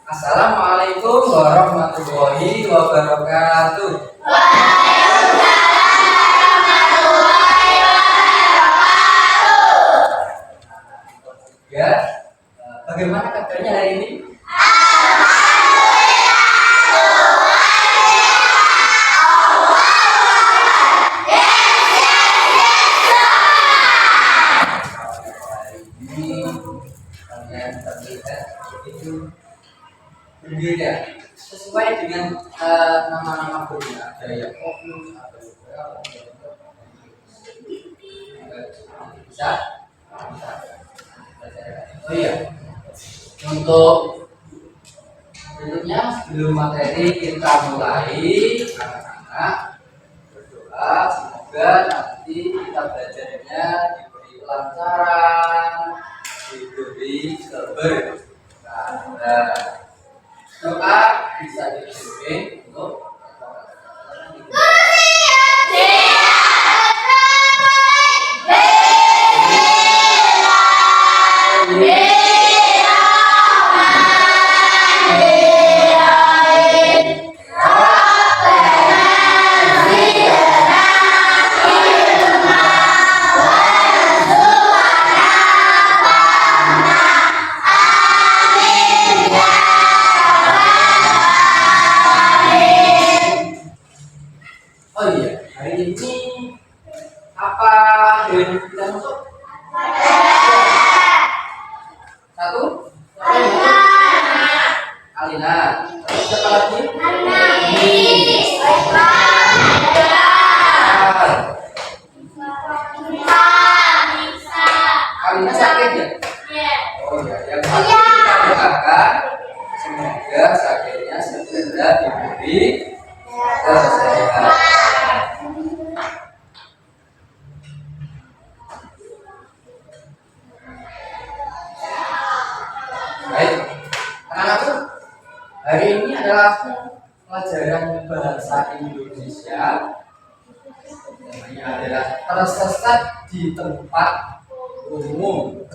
Assalamualaikum warahmatullahi wabarakatuh. Ya, bagaimana kabarnya hari ini? Kalian terlihat itu berbeda sesuai dengan nama-nama gurunya. Ada yang fokus, ada juga bisa. Oh iya, untuk berikutnya sebelum materi kita mulai, anak-anak berdoa semoga nanti kita belajarnya diberi kelancaran, diberi keberkahan. Doa bisa dipimpin untuk oh iya, hari ini apa yang kita masuk? Satu? Alina. Terus siapa lagi? Alina sakit ya? Oh iya, yang pasti kita doakan semoga sakitnya segera diberi kesehatan. Baik, anak-anakku, hari ini adalah pelajaran bahasa Indonesia. Namanya adalah tersesat di tempat umum.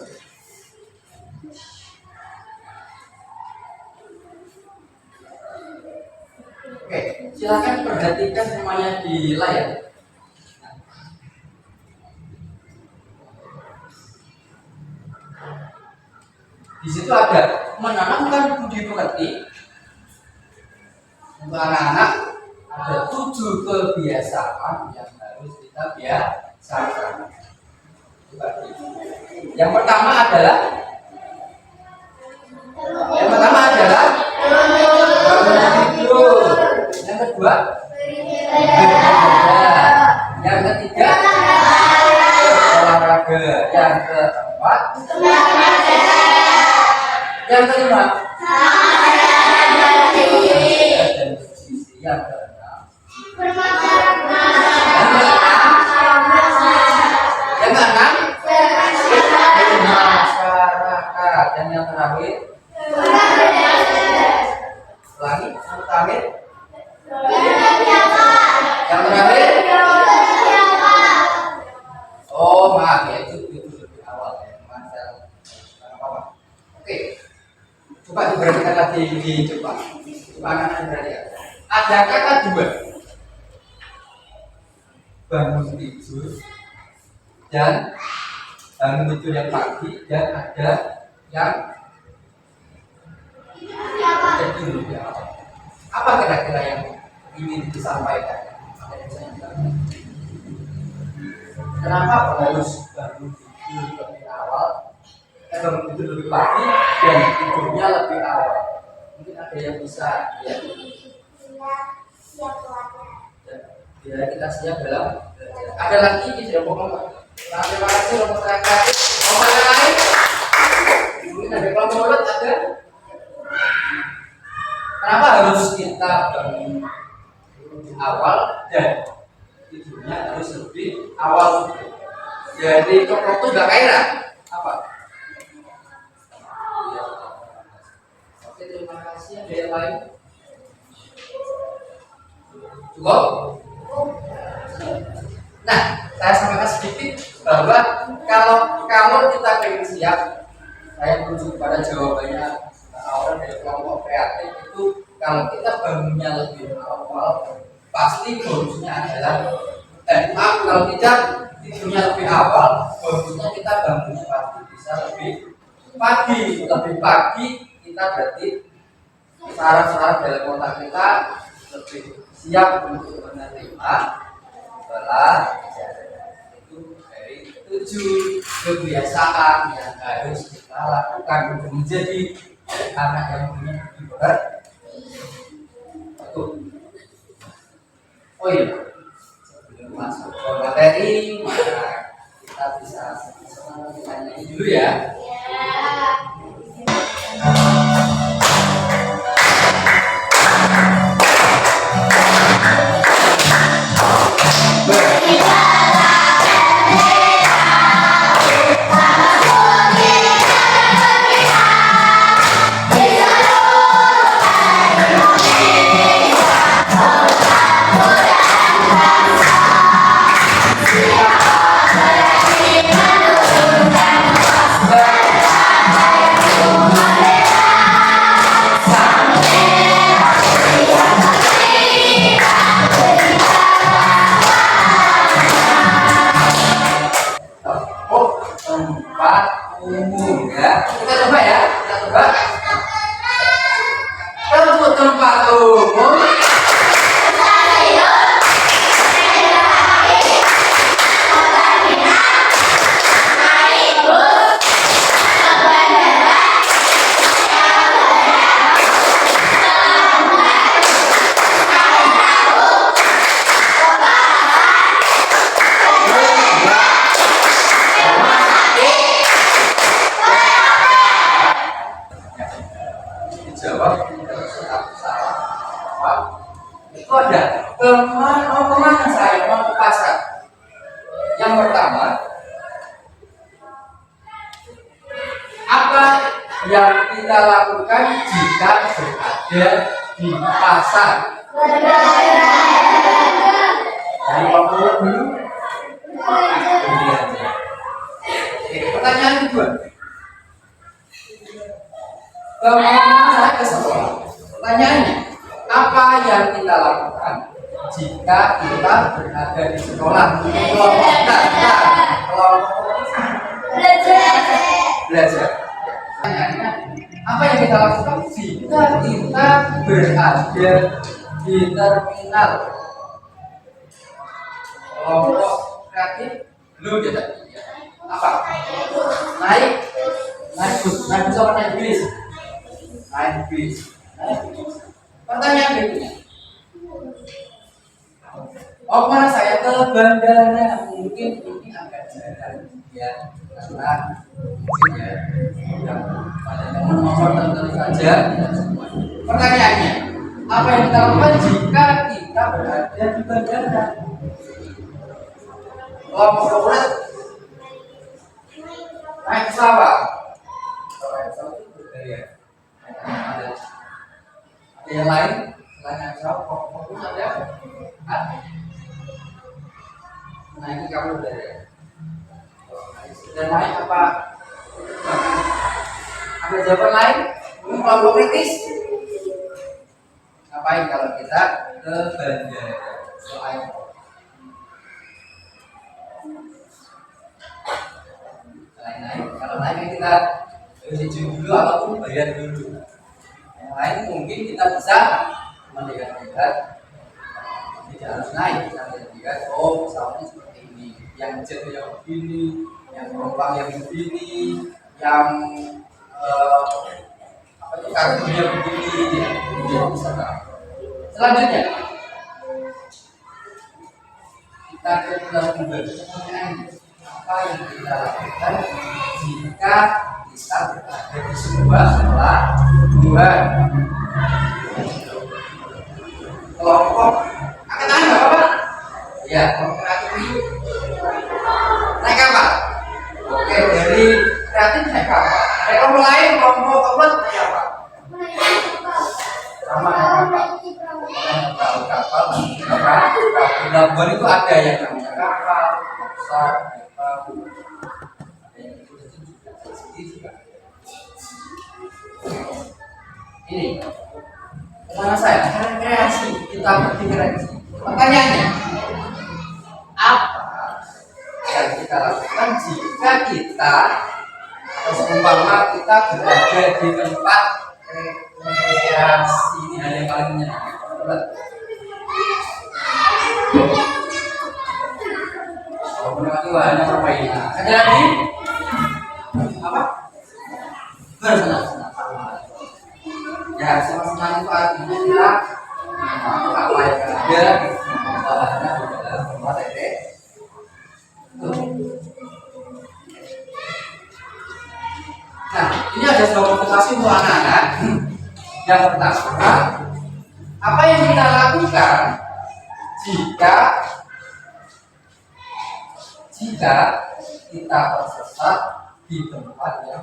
Oke, silakan perhatikan semuanya di layar. Di situ ada menanamkan budi pekerti. Untuk anak-anak ada 7 kebiasaan yang harus kita biasakan. Yang pertama adalah bangun tidur. Yang kedua beribadah. Yang ketiga olahraga. Yang keempat yang kelima dan bersisi. Yang keenam bermasyarakat. Dan yang terakhir oh maaf ya, itu lebih awal ya teman-teman. Oke, coba diperhatikan lagi di depan. Coba anak-anak perhatikan. Ada kata dua, bangun tidur dan bangun tidur yang pagi, dan ada yang tidur lebih awal. Apa kira-kira yang ingin disampaikan? Kenapa harus bangun tidur lebih awal? Bangun tidur lebih pagi dan tidurnya lebih awal. Mungkin ada yang bisa ya. Ya kita siap dalam. Ada lagi di dalam ngomong. Terima kasih untuk terakhir. Ngomong lain. Mungkin ada kelompok mulut ada. Kenapa harus kita bangun lebih awal dan tidurnya harus lebih awal? Jadi coklat itu gak kaya apa? Oke, terima kasih. Ada yang lain? Cukup? Nah, saya sampaikan sedikit bahwa kalau kita ingin siap, saya menuju pada jawabannya orang dari kelompok kreatif itu kalau kita bangunnya lebih awal, pasti bonusnya adalah kalau tidak tidurnya lebih awal, bonusnya kita bangunnya pasti bisa lebih pagi kita berarti saraf-saraf dalam otak kita lebih siap untuk menerima pelajaran. Itu dari 7 kebiasaan yang harus kita lakukan untuk menjadi anak yang punya berat. Oh iya, sebelum masuk ke materi, maka kita bisa sama-sama tanya dulu ya. Kemana saya mau ke pasar? Yang pertama, apa yang kita lakukan jika berada di pasar? Dari Papua dulu. Pertanyaan kedua, kemana ke sekolah? Pertanyaannya, apa yang kita lakukan jika kita berada di sekolah? Belajar. Pertanyaannya, apa yang kita lakukan jika kita berada di terminal? Kelompok kreatif belum ya? Apa? Naik bus sama naik bis? Naik bis. Pertanyaan berikutnya, oh mana saya ke bandara? Mungkin ini agak jarang ya, karena mungkin ya pada momen tertentu saja tidak semua. Pertanyaannya, apa yang kita lakukan jika kita berada di bandara? Kelompok berat, naik pesawat. Ada yang lain selain yang jauh, fokus ada? Nah ini kamu udah ya. Dan lain apa? Ada jawaban lain? Kelompok kritis. Ngapain kalau kita ke bandara? Selain lain, kalau lain kita uji dulu ataupun bayar dulu. Yang lain mungkin kita bisa melihat tidak harus naik, kita lihat oh pesawatnya seperti ini, yang jet yang begini, yang penumpang yang begini, yang kartunya begini, ya bisa tahu. Selanjutnya kita ke pertanyaan, apa yang kita lakukan jika kita berada di sebuah pelabuhan? Kelompok akan tanya apa? Ya, kelompok kreatif ini naik apa? Oke, dari kreatif naik apa? Ada kelompok lain, kelompok keempat naik apa? Sama naik kapal, pelabuhan itu ada yang namanya kapal, besar, ini Ini kemana saya? Rekreasi, kita berrekreasi. Pertanyaannya, apa yang kita lakukan jika kita atau seumpama kita berada di tempat rekreasi? Ini hal yang paling menyenangkan. Kalau menikmati wahana permainan, ada lagi apa? Bersenang-senang. Ya, senang-senang itu artinya kita apa yang ada wahana di dalam tempat rekreasi. Nah, ini ada sebuah motivasi untuk anak-anak. Yang pertama, apa yang kita lakukan jika kita tersesat di tempat yang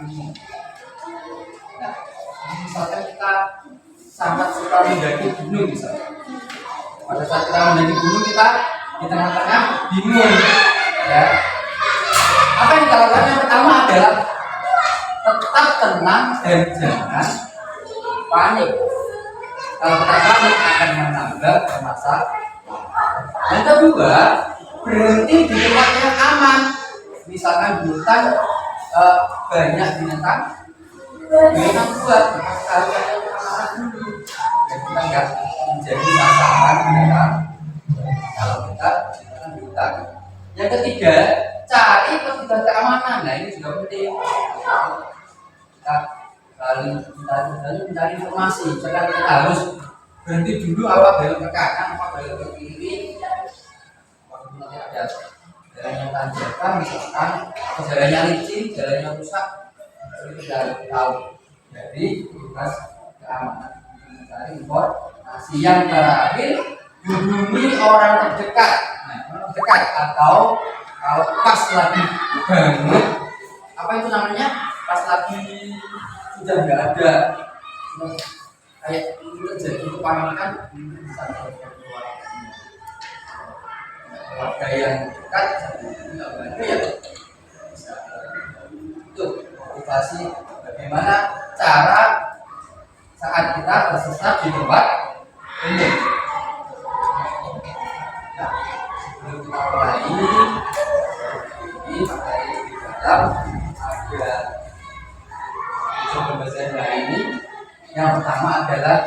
umum. Nah, misalkan kita sangat suka mendaki gunung misalnya. Pada saat kita mendaki gunung, kita di tengah-tengah bingung, ya. Apa yang kita lakukan? Yang pertama adalah tetap tenang dan jangan panik. Kalau kita panik akan menambah masalah. Yang kedua, berhenti di tempat yang aman. Misalkan di hutan banyak binatang buat harus ada keamanan dulu. Dan kita nggak menjadi sasaran binatang kalau kita di hutan. Yang ketiga, cari petugas keamanan. Nah, ini juga penting. Kita mencari informasi. Misalkan kita harus berhenti dulu, apa belok ke kanan, apa belok ke kiri. Nanti ada jalan yang tanjakan, misalkan jalannya licin, jalannya rusak, kita harus tahu. Jadi petugas keamanan mencari informasi. Yang terakhir, hubungi orang terdekat. Nah, orang terdekat atau kalau pas lagi banget, apa itu namanya? Pas lagi sudah nggak ada, kayak terjadi kepanikan, bisa keluarga yang dekat, nggak bantu ya. Itu motivasi bagaimana cara saat kita tersesat di tempat umum. Nah, sebelum kita mulai ini materi di dalam ada coba bahasa ini. Yang pertama adalah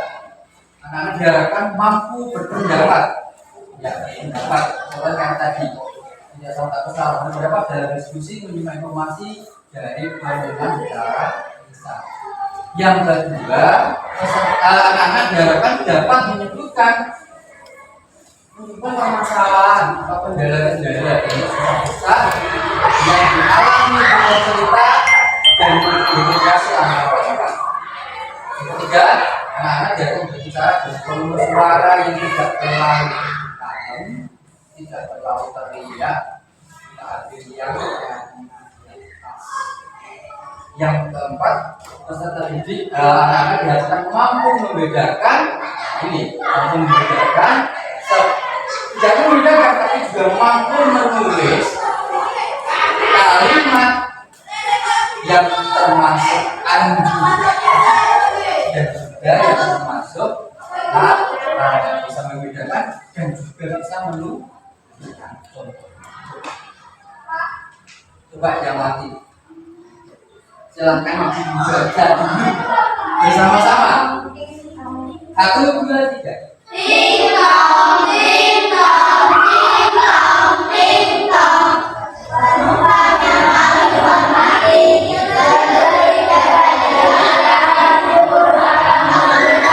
anak-anak diharapkan mampu berpendapat. Ya, pendapat. Soalnya yang tadi tidak salah berpendapat dalam diskusi, menerima informasi dari perbedaan secara lisan. Yang kedua, anak-anak diharapkan dapat menyebutkan permasalahan atau kendala-kendala yang susah yang dialami dengan cerita dan komunikasi antar orang. Yang ketiga, anak-anak diharapkan berbicara dengan volume suara yang tidak terlalu dalam, tidak terlalu teriak, tapi yang yang keempat, peserta didik anak-anak diharapkan mampu membedakan tidak membedakan tapi juga mampu menulis kalimat yang termasuk anjuran dan juga yang termasuk bisa membedakan dan juga bisa menuliskan contoh. Coba yang mati. Silahkan dibaca dulu bersama-sama. 1, 2, 3. Ding dong, ding dong, ding dong, ding dong. Rupanya malu hormati kita dari kerajaan Purana Mangga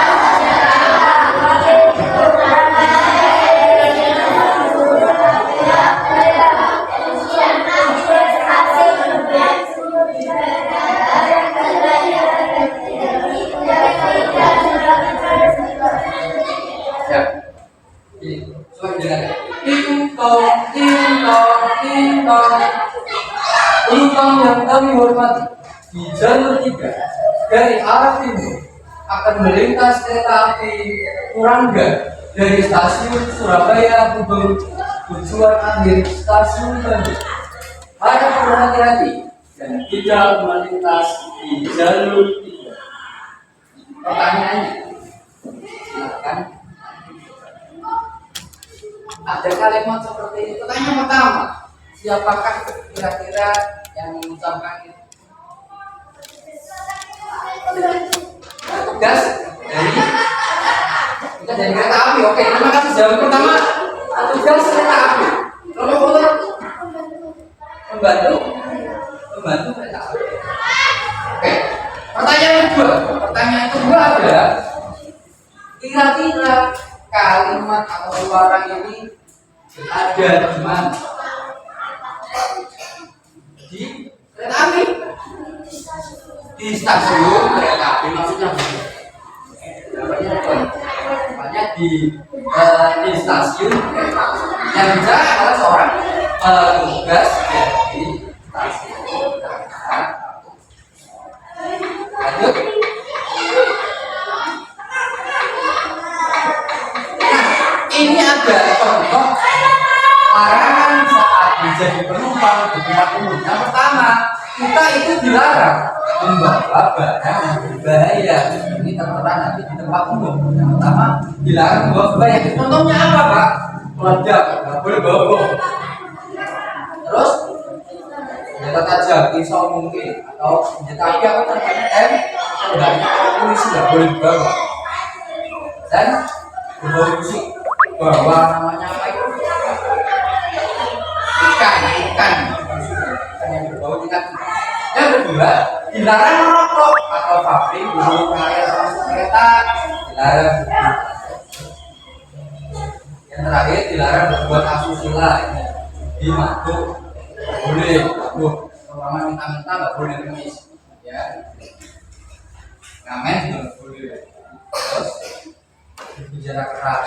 Penumpang yang kami hormati, di jalur 3 dari arah timur akan melintas kereta api Turangga dari stasiun Surabaya Gubeng tujuan akhir stasiun Bandung. Harap berhati-hati dan tidak melintas di jalur 3. Pertanyaannya, silakan. Ada kalimat seperti ini. Pertanyaan pertama, siapakah kira-kira yang mengucapkan itu? Tugas dari kereta api. Oke, terima kasih. Jawab pertama, tugas kereta api. Nomor urut membantu kereta api. Oke, pertanyaan kedua adalah kira-kira kalimat atau suara ini ada di mana? Di kereta api, di stasiun kereta api maksudnya. Banyak di stasiun kereta api. Yang bicara adalah seorang petugas dari stasiun kereta api. Lanjut. Ini ada contoh larangan saat menjadi penumpang di tempat umum. Yang pertama, kita itu dilarang membawa barang yang berbahaya. Ini tertera nanti di tempat umum. Yang pertama, dilarang membawa berbahaya. Contohnya apa, Pak? Meledak, nggak boleh bawa bom. Terus, senjata tajam, pisau mungkin, atau senjata api apa namanya sebenarnya polisi nggak boleh dibawa. Dan membawa musik. Bahwa namanya apa itu? Ikan yang berbau ikan. Yang kedua, dilarang merokok atau pabrik dulu kereta dilarang. Yang terakhir, dilarang berbuat asusila, di mabuk boleh, mabuk. Terutama minta-minta nggak boleh ngemis, ya. Ngamen juga nggak boleh. Terus berbicara keras.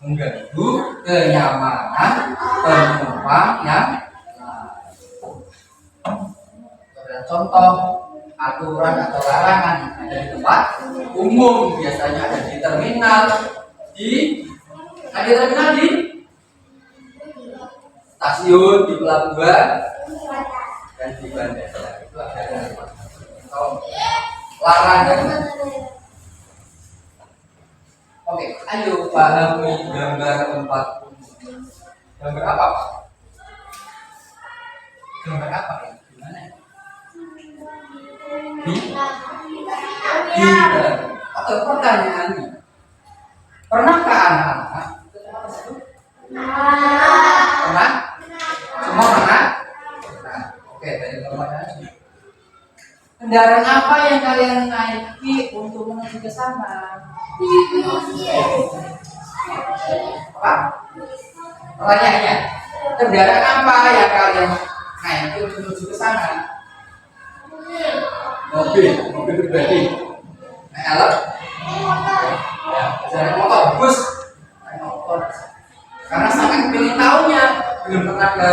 Mengganggu kenyamanan penumpang yang ada contoh aturan atau larangan ada di tempat umum, biasanya ada di terminal, di stasiun, di pelabuhan, dan di bandara. Itu ada larangan. Oke, ayo pahami gambar tempat umum. Gambar apa, Pak? Gambar apa ya? Gimana? Oke, pertanyaannya, pernahkah anak-anak? Pernah? Semua pernah? Oke, dari pertanyaannya. Kendaraan apa yang kalian naiki untuk menuju ke sana? Apa? Pertanyaannya, kendaraan apa yang kalian naiki untuk menuju ke sana? Mobil pribadi. Naik ya, kendaraan motor, bus, naik motor. Karena sampai pengen tahunya, belum pernah ke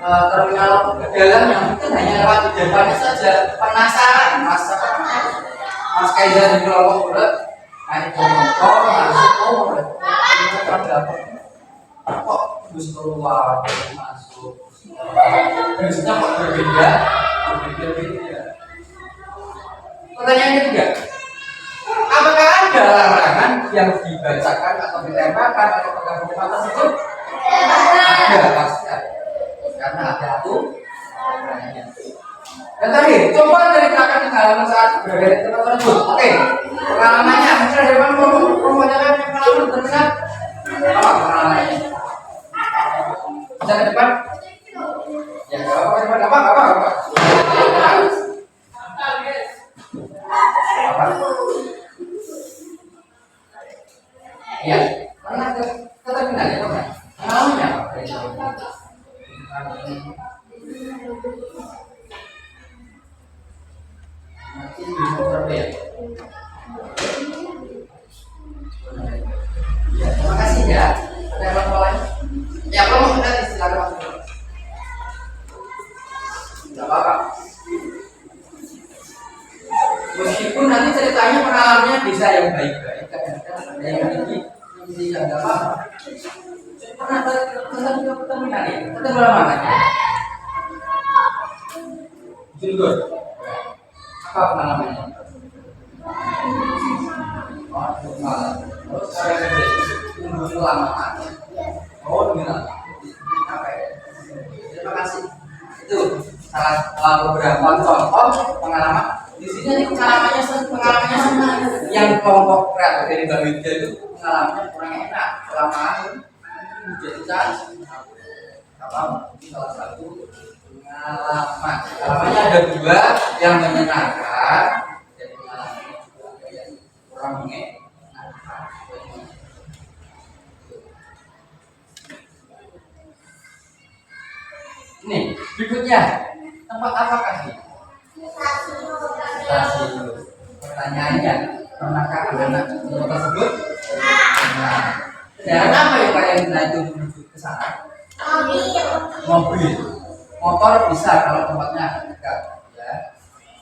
terminal ke dalam yang mungkin hanya lewat di depannya saja. Penasaran, Mas Kaiser di Lombok Barat naik motor masuk kok bus keluar masuk busnya kok berbeda. Pertanyaan ketiga, apakah ada larangan yang dibacakan atau ditembakkan atau pegang tersebut? Ada, pasti ada. Karena ada aturannya. Dan terakhir, coba dari belakang ke halaman saat berada di tempat tersebut. Oke, pengalamannya, mungkin ada yang rombongan yang pengalaman terlihat. Apa pengalamannya? Bisa ke depan? Ya, apa? Ya, pernah ke terminal ya, pernah. Pengalamannya apa? Nanti bisa berapa ya? Ya, terima kasih ya. Ada yang lain? Ya, kalau mau kita silakan masuk. Tidak apa-apa. Meskipun nanti ceritanya pengalamannya bisa yang baik-baik, kadang-kadang ada yang yang nggak apa-apa. Pernah kita terminal ya? Kita berapa mana? Jujur. Apa pengalamannya? Oh, normal. Terus saya kerja tunggu kelamaan. Oh, demi lama. Apa ya? Terima kasih. Itu salah beberapa contoh pengalaman. Di sini nih pengalamannya senang. Yang kelompok kreatif dari Mbak Widya itu pengalamannya kurang enak. Kelamaan menjadi challenge. Apa? Ini salah satu pengalaman. Pengalamannya ada dua, yang menyenangkan dan pengalaman juga yang kurang menyenangkan. Nih, berikutnya tempat apakah ini? Stasiun. Pertanyaannya, pernahkah Anda ke tempat tersebut? Nah, kendaraan apa yang kalian naik menuju ke sana? Mobil. Motor bisa kalau tempatnya dekat. Ya.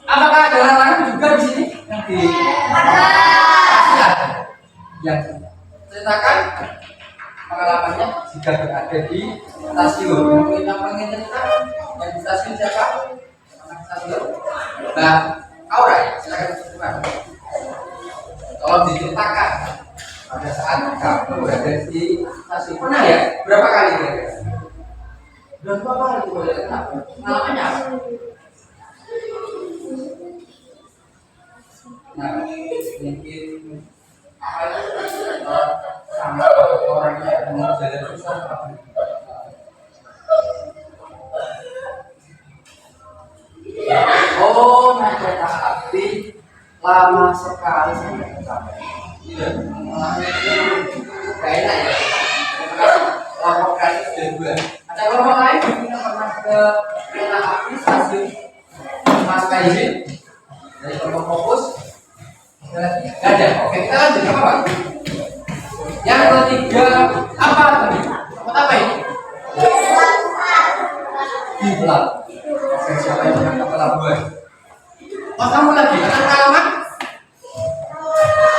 Apakah ada larangan juga di sini? Yang di pasti ada. Yang ceritakan pengalamannya jika berada di stasiun. Mungkin yang pengen cerita yang di stasiun siapa? Stasiun. Mbak Aura, silakan ceritakan. Tolong diceritakan pada saat kamu berada di stasiun. Pernah ya? Berapa kali kira-kira? Berapa kali itu boleh kenapa? Pengalamannya apa? Nah, mungkin apa itu sama orangnya mau jalan susah apa? Oh, naik kereta api lama sekali sampai sampai. Iya, gak enak ya. Kelompok kreatif sudah dua. Ada kelompok lain yang pernah ke kereta api stasiun Mas Kaizin dari kelompok fokus. Gak ada. Oke, kita lanjut apa Pak? Yang ketiga apa tadi? Apa ini? Kiblat. Oke, siapa yang pernah ke pelabuhan? Oh, kamu lagi ada pengalaman?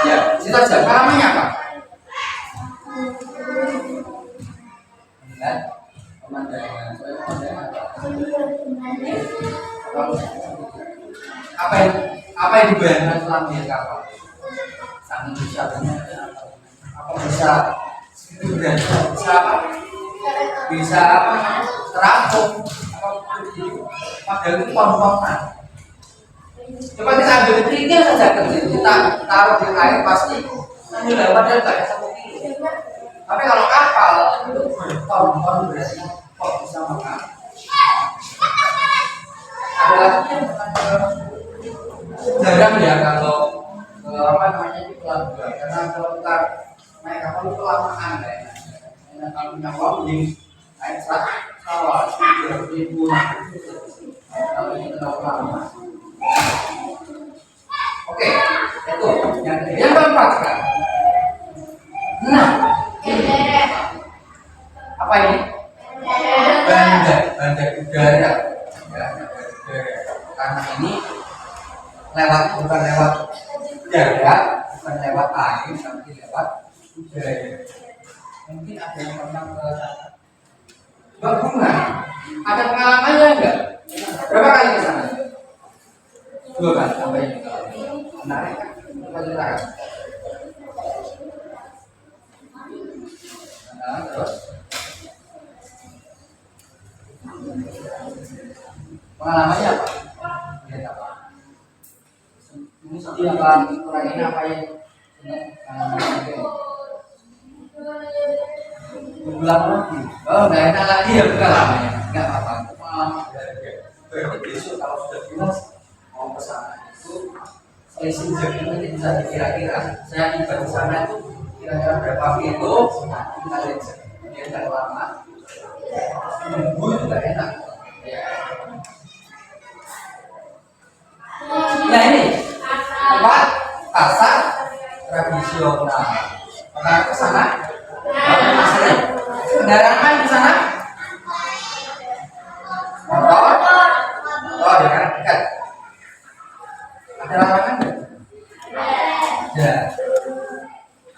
Ya, cerita aja. Pengalamannya apa? Lihat pemandangan. Apa yang dibayangkan selama di kapal? Sangat bisa apa bisa bisa apa? Bisa apa? Terapung padahal itu konforman. Coba kita ambil kerikil saja kita taruh di air pasti nanti lewat dan tak ada 1 kilo. Tapi kalau kapal itu berton-ton berarti kok bisa makan. Ada lagi jarang ya kalau apa namanya itu pelabuhan karena kalau kita naik kapal itu kelamaan ya. Kalau punya uang di naik sawah 3.000 kalau ini terlalu lama. Oke, itu yang keempat sekarang. Nah, apa ini? Bandar udara. Ya, karena ini bukan lewat darat, bukan lewat air, tapi lewat udara. Mungkin ada yang pernah ke Bunga, ada pengalamannya enggak? Berapa kali ke sana? 2 kali sampai menarik kan? Coba ceritakan. Nah, terus pengalamannya apa? Lihat apa? Ini sedih apa? Kurang ini apa yang ulang lagi? Oh, nggak enak lagi ya pengalamannya. Nggak apa-apa. Pengalaman berarti besok kalau sudah jelas mau ke sana itu selisih jam nanti bisa dikira-kira. Saya tiba di sana itu kira-kira berapa kilo? Kita lihat dia nggak lama. Nunggu juga enak. Nah ini tempat pasar tradisional. Pernah ke sana? Pasarnya kendaraan di sana? Motor? Oh, dekat. Ada larangan nggak? Ya.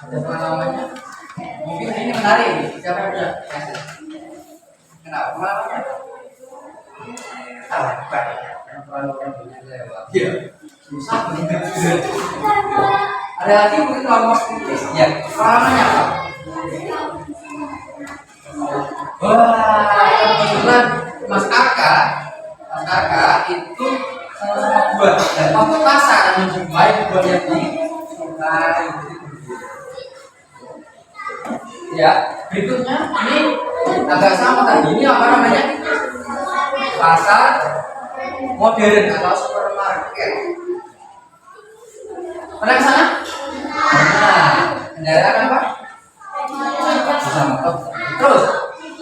Ada pengalamannya? Mungkin ini menarik. Siapa yang punya? Kenapa pengalamannya? Salah, bukan. orang banyak lewat. Iya. Susah banget. Ada lagi mungkin kelompok kritis. Ya, pengalamannya apa? Wah, kebetulan Mas Kakak itu sama buah dan waktu pasar menjumpai buahnya di sungai. Ya, berikutnya ini agak sama tadi. Ini apa namanya? Pasar modern atau supermarket. Pernah ke sana? Nah, kendaraan apa? Bisa motor. Terus,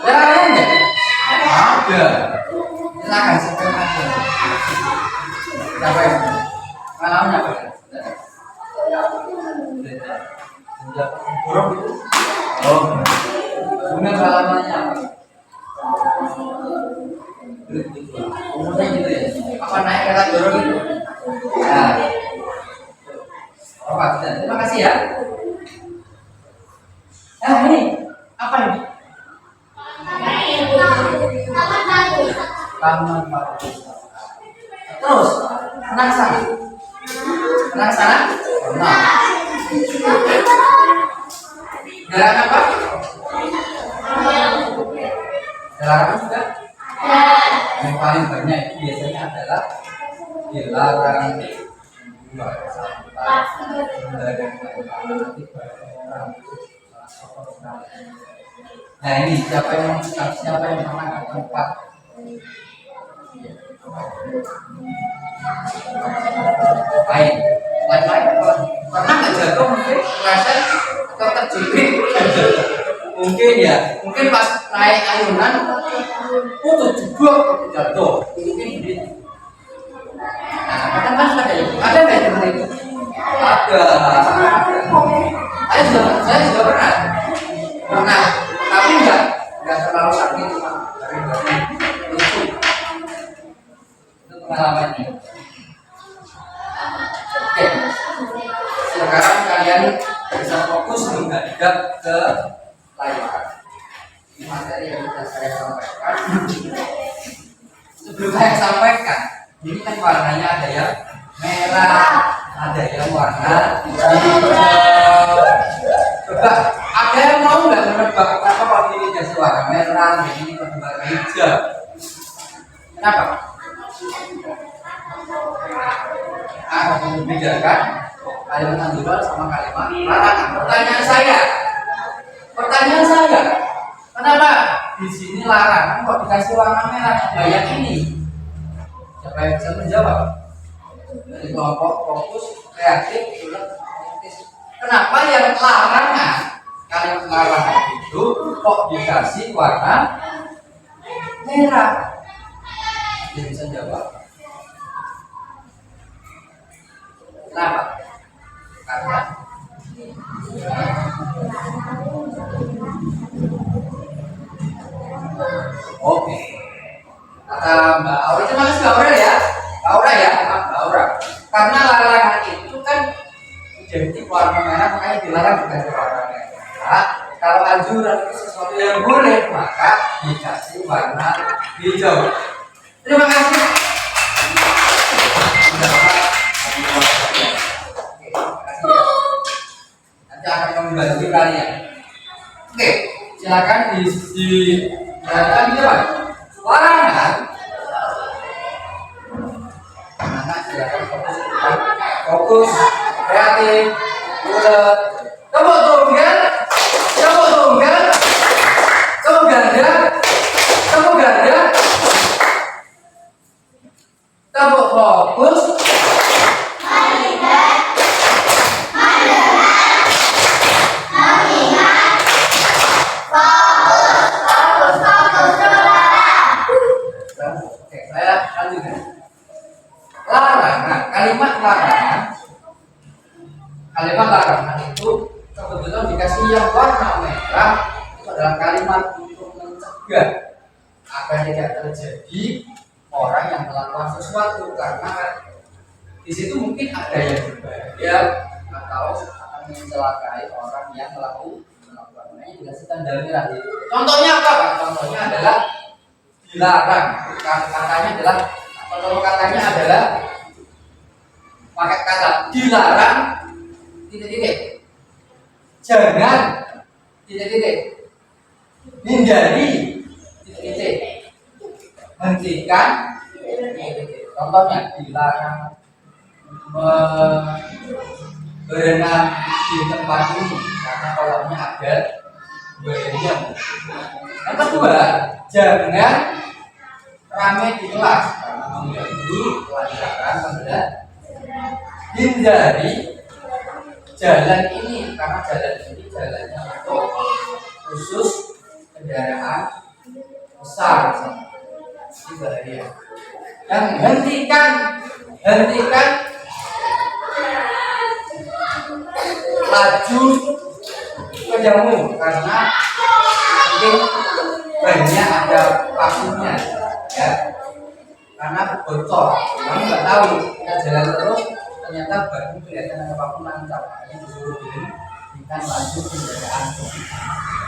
kendaraan lainnya? Ada. Silakan sebutkan aja. Siapa yang? Pengalamannya apa? Burung itu? Oh, punya pengalamannya apa? Umurnya gitu ya? Apa naik kereta dorong itu? Ya. Oh, Pak, terima kasih ya. Nah, ini apa ini? Taman pariwisata. Terus, pernah ke sana? Pernah ke sana? Pernah. Gelaran apa? Gelaran juga? Yang paling banyak itu biasanya adalah gelaran jual sampah, gelaran nah ini siapa yang pernah ke tempat lain apa? Pernah nggak jatuh mungkin keleset atau terjepit? Mungkin ya, mungkin pas naik ayunan putus juga jatuh mungkin gitu. Nah kadang kan ada nggak seperti itu? Ada. Saya juga pernah tapi enggak terlalu sakit, cuma lucu. Itu pengalamannya. Oke, sekarang kalian bisa fokus menghadap ke layar. Ini materi yang sudah saya sampaikan. Sebelum saya sampaikan, ini kan warnanya ada yang merah, ada yang warna hijau. Coba, ada yang mau nggak menebak kenapa kok ini jadi warna merah, ini warna hijau? Kenapa? Akan membedakan kalimat anjuran sama kalimat larangan. Pertanyaan saya, kenapa di sini larangan kok dikasih warna merah kayak ini? Siapa yang bisa menjawab? Dari kelompok fokus kreatif, kenapa yang larangan kalimat larangan itu kok dikasih warna merah? Dia bisa jawab. Kenapa? Karena oke. Kata Mbak Aura, terima kasih Mbak Aura ya. Mbak Aura. Karena larangan itu kan identik warna merah, makanya dilarang dikasih warna merah. Kalau anjuran itu sesuatu yang boleh, maka dikasih warna hijau. Terima kasih. Nanti akan membantu kalian. Oke, silakan perhatikan di depan. Larangan. Anak silakan fokus, kreatif, bulat. Tepuk tunggal, tepuk ganda, tepuk fokus. Kalimat larangan itu kebetulan dikasih yang warna merah itu adalah kalimat untuk mencegah agar tidak terjadi orang yang melakukan sesuatu, karena di situ mungkin ada yang berbahaya atau akan mencelakai orang yang melakukannya. Dikasih tanda merah. Contohnya apa, Pak? Contohnya adalah dilarang. Katanya adalah Contoh katanya adalah pakai kata dilarang titik-titik, jangan titik-titik, hindari titik-titik, hentikan titik-titik. Contohnya dilarang berenang di tempat ini karena kolamnya ada buayanya. Yang kedua, jangan ramai di kelas karena mengganggu pelajaran pembelajaran. Hindari jalan ini karena jalan ini jalannya untuk khusus kendaraan besar, ini bahaya. Dan hentikan laju sepedamu karena mungkin banyak ada pakunya, ya, karena bocor. Kamu nggak tahu, kita jalan terus ternyata baru kelihatan ada paku nancap, makanya disuruh dihentikan laju kendaraan.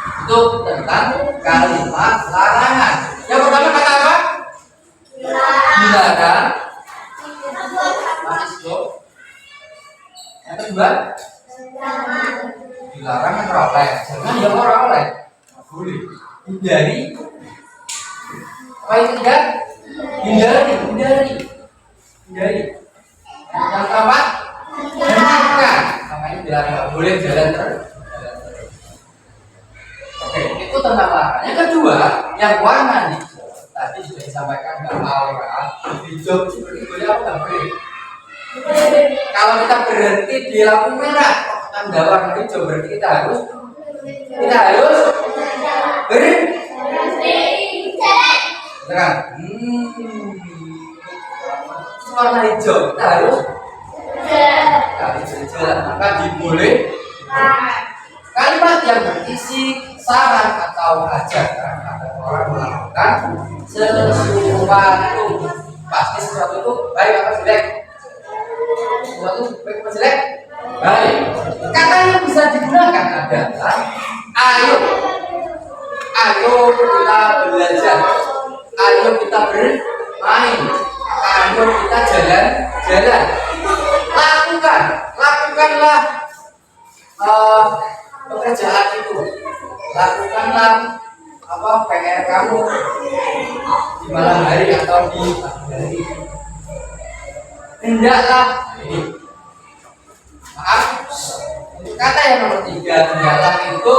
Itu tentang kalimat larangan. Yang pertama kata apa? Dilarang. Yang kedua, dilarang yang oleh. Jangan yang orang oleh. Boleh. Hindari. Apa itu tidak? Hindari. Yang keempat, hentikan. Makanya dilarang nggak boleh jalan terus. Oke, itu tentang larangan. Yang kedua, yang warna nih. Tadi sudah disampaikan Mbak Aura, hijau seperti boleh apa nggak boleh? Kalau kita berhenti di lampu merah, tanda warna hijau berarti kita harus berhenti. Beneran? Warna hijau kita harus berjalan, maka diboleh. Kalimat yang berisi saran atau ajakan agar orang melakukan sesuatu, pasti sesuatu itu baik atau jelek. Sesuatu baik atau jelek? Baik. Kata yang bisa digunakan adalah ayo kita belajar, ayo kita bermain, ayo kita jalan-jalan. Lakukanlah pekerjaan itu, lakukanlah PR kamu di malam hari atau di pagi hari. Hendaklah, kata yang nomor 3, hendaklah itu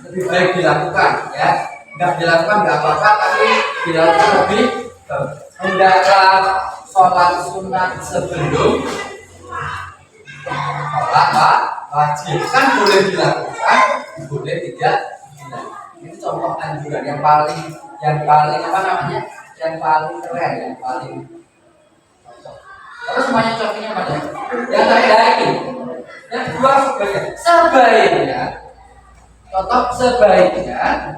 lebih baik dilakukan, ya. Nggak dilakukan nggak apa-apa, tapi dilakukan lebih baik. Hendaklah sholat sunat sebelum sholat wajib, kan boleh dilakukan, boleh tidak dilakukan. Ini contoh anjuran yang paling apa namanya, yang paling keren, yang paling cocok. Terus semuanya cocoknya mana? Yang terakhir, yang kedua sebaiknya, contoh sebaiknya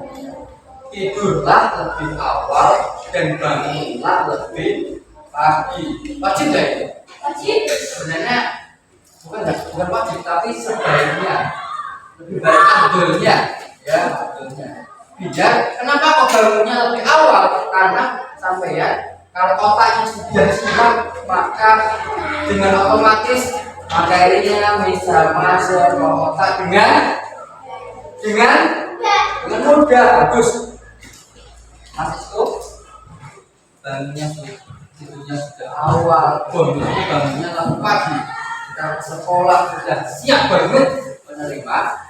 tidurlah lebih awal dan bangunlah lebih pagi. Wajib nggak itu? Wajib. Sebenarnya bukan wajib, tapi sebaiknya, lebih baik adilnya, ya, adilnya. Biar kenapa kok bangunnya lebih awal? Karena sampean kalau otaknya sudah siap, maka dengan otomatis materinya bisa masuk ke otak dengan mudah. Bagus. Masukku bangunnya sudah awal, bangunnya lalu pagi. Kita sekolah sudah siap banget menerima.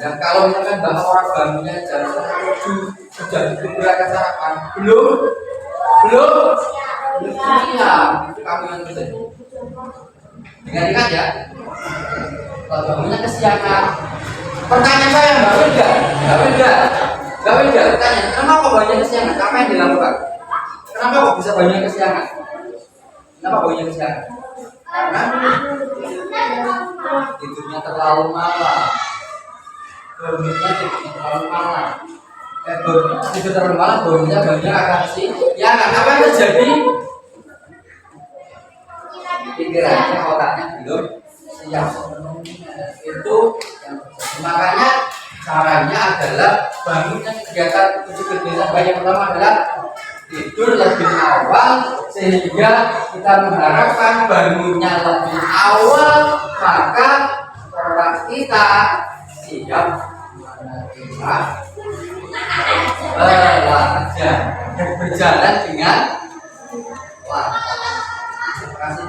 Dan kalau misalkan bapak orang bangunnya jam 7 sudah berangkat sarapan, belum siap, itu kamu yang betul. Ingat ya, kalau bangunnya kesiangan. Pertanyaan saya, Gak beda. Tanya, kenapa kok banyak kesiangan? Apa yang dilakukan? Kenapa kok bisa banyak kesiangan? Karena tidurnya terlalu malam. Tidur terlalu malam, bangunnya banyak akan sih. Ya kan? Apa yang terjadi? Pikirannya, otaknya belum siap. Itu yang terjadi. Makanya caranya adalah bangunnya kegiatan 7 kegiatan. Yang pertama adalah tidur lebih awal sehingga kita mengharapkan bangunnya lebih awal, maka orang kita siap menerima belajar dan berjalan dengan lancar. Terima kasih.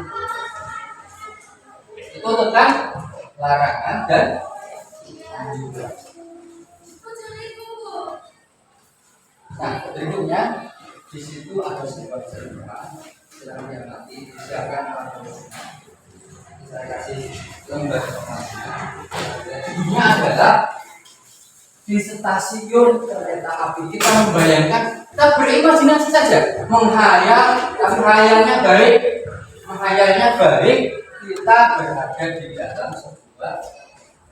Itu tentang larangan dan anjuran. Nah, berikutnya di situ ada sebuah cerita yang nanti silakan saya kasih lembar informasinya. Judulnya adalah di stasiun kereta api. Kita membayangkan, kita berimajinasi saja, menghayalnya baik, kita berada di dalam sebuah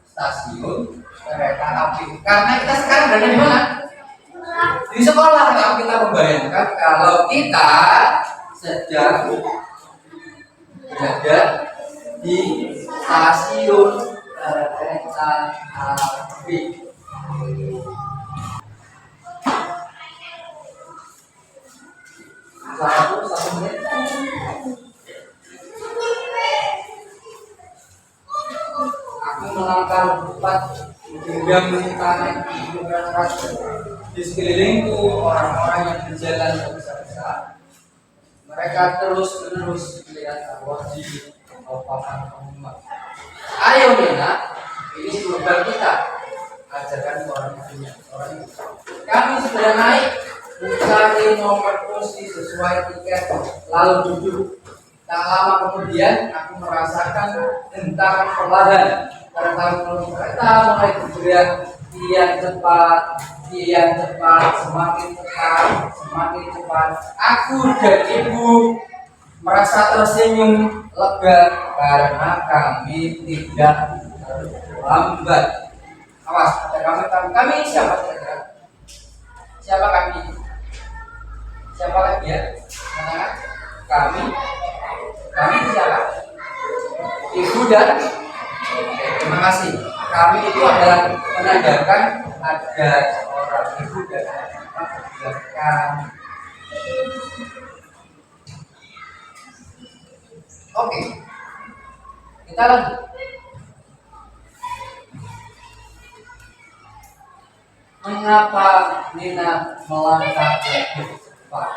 stasiun kereta api. Karena kita sekarang berada di mana? Di sekolah. Kalau kita membayangkan kalau kita sedang berada di stasiun kereta api. Satu menit. Aku melangkah cepat hingga menitani di sekelilingku orang-orang yang berjalan besar-besar. Mereka terus-menerus melihat bahwa di papan pengumuman. Ayo Nina, ini slogan kita. Ajarkan orang dunia. Kami sudah naik, mencari nomor kursi sesuai tiket, lalu duduk. Tak lama kemudian aku merasakan hentakan perlahan. Kereta mulai bergerak kian cepat, semakin cepat. Aku dan ibu merasa tersenyum lega karena kami tidak terlambat. Awas, ada kami siapa kira-kira? Siapa kami? Siapa lagi ya? Kami siapa? Ibu dan terima kasih. Kami itu adalah menandakan ada orang ibu dan anak kami. Oke, kita lanjut. Mengapa Nina melangkah lebih cepat?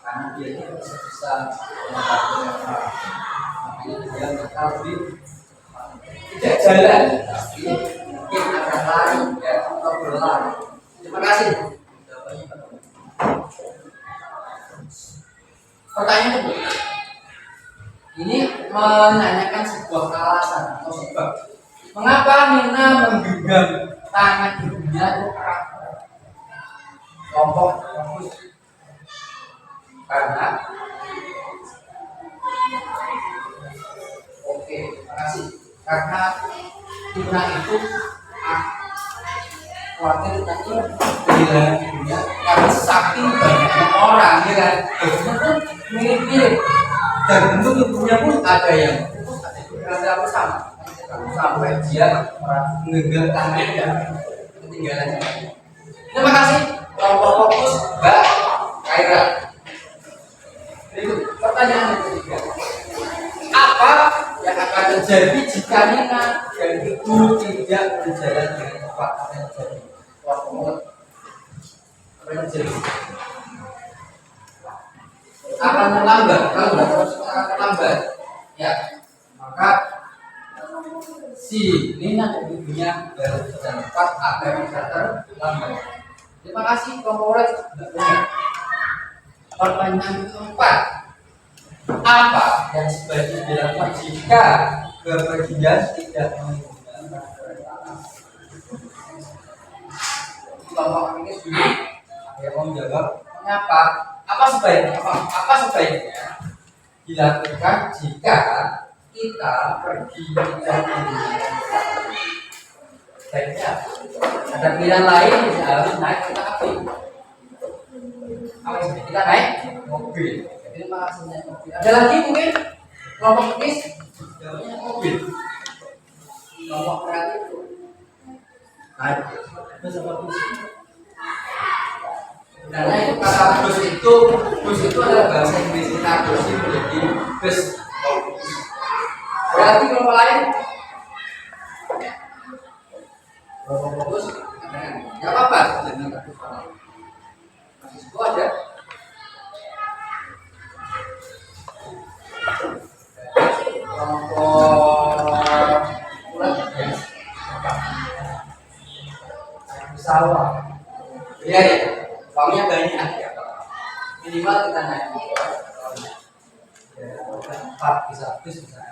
Karena dia bisa mengatakan makanya dia lebih tidak jalan, tapi mungkin akan lari atau berlari. Terima kasih. Pertanyaan kedua, ini menanyakan sebuah alasan atau sebab mengapa Nina menggenggam tangan ibunya itu erat. Kelompok fokus karena oke, terima kasih. Karena Nina itu khawatir nanti kehilangan ibunya karena saking banyaknya orang, ya kan? Ibunya pun mirip-mirip dan bentuk tubuhnya pun ada yang ada sama sampai dia menggenggam tangannya dan ketinggalan. Terima kasih. Kelompok fokus Mbak Kaira. Berikut pertanyaan yang ketiga. Apa yang akan terjadi jika Nina dan ibu tidak berjalan dengan cepat? Apa yang terjadi? Apa yang terjadi? Akan terlambat. Kalau akan terlambat, ya maka si Nina dan ibunya baru berjalan cepat agar tidak terlambat. Terima kasih kelompok red. Pertanyaan keempat, apa yang sebaiknya dilakukan jika kepergian tidak menggunakan kereta api? Kelompok ini sudah ada yang menjawab. Mengapa? Apa sebaiknya dilakukan jika kita pergi tidak menggunakan kereta api? Baiknya ada pilihan lain, bisa harus naik kereta api. Apa yang kita naik mobil. Jadi maksudnya mobil. Ada lagi mungkin kelompok bis jawabnya mobil. Kelompok kreatif Bus apa bus? Sebenarnya itu kata bus itu adalah bahasa Inggris kita bus itu jadi bus. Berarti kalau lain bus, nggak apa-apa sebenarnya bus itu ada. Pesawat, iya ya, uangnya banyak ya, minimal kita naik motor, empat bisa habis bisa